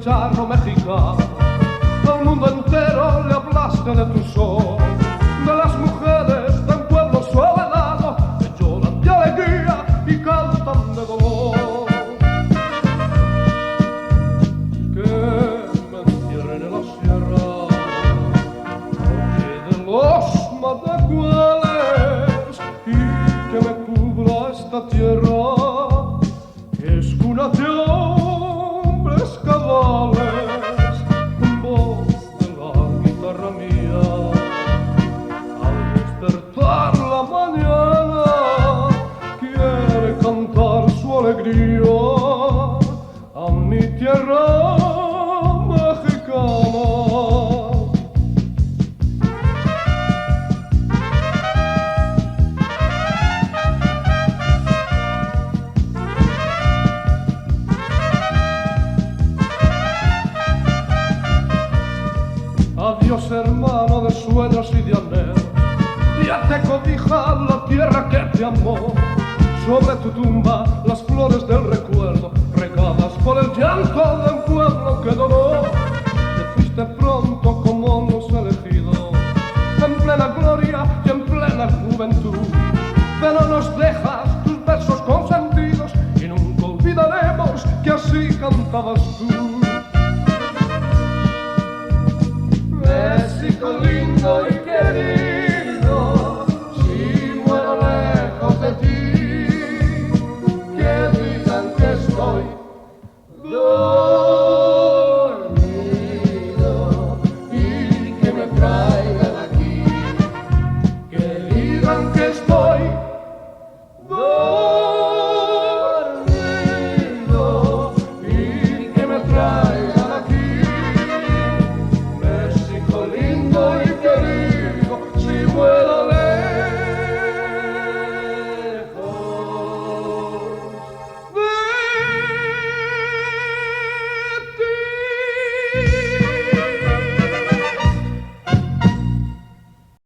charro mexicano. Al mundo entero le hablaste de tu sol, de las mujeres de un pueblo soledado que lloran de alegría y cantan de dolor. Que me entierren en la sierra, oye de los matacuales, y que me cubra esta tierra, que es cuna de hombres cabales, voz de la guitarra mía. Al despertar la mañana quiere cantar su alegría a mi tierra mexicana. Adiós, hermano de sueños y de anhelo, ya te cobija la tierra que te amó. Sobre tu tumba las flores del recuerdo, regadas por el llanto de un pueblo que donó. Te fuiste pronto como los elegidos, en plena gloria y en plena juventud, pero nos dejas tus versos consentidos y nunca olvidaremos que así cantabas tú.